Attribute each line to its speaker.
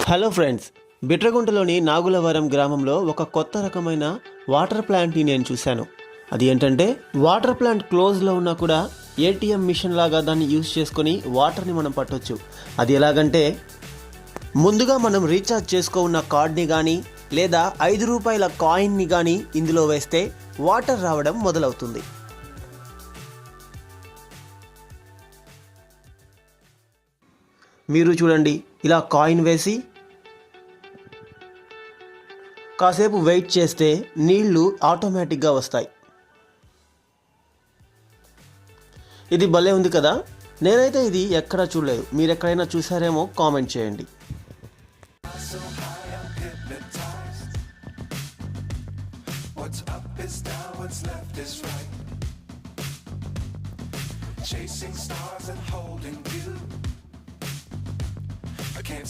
Speaker 1: Hello friends, బిట్రగుంటలోని Nagulavaram గ్రామంలో ఒక కొత్త రకమైన వాటర్ ప్లాంట్ని నేను చూశాను. అది ఏంటంటే వాటర్ ప్లాంట్ క్లోజ్లో ఉన్నా కూడా ఏటీఎం మిషన్ లాగా దాన్ని యూజ్ చేసుకొని వాటర్ని మనం పట్టొచ్చు. అది ఎలాగంటే ముందుగా మనం రీఛార్జ్ చేసుకున్న కార్డ్ని కానీ లేదా 5 రూపాయల కాయిన్ని కానీ ఇందులో వేస్తే వాటర్ రావడం మొదలవుతుంది. మీరు చూడండి, ఇలా కాయిన్ వేసి కాసేపు వెయిట్ చేస్తే నీళ్లు ఆటోమేటిక్గా వస్తాయి. ఇది భలే ఉంది కదా. నేనైతే ఇది ఎక్కడా చూడలేదు. మీరు ఎక్కడైనా చూసారేమో కామెంట్ చేయండి. Chasing stars and holding you. I can't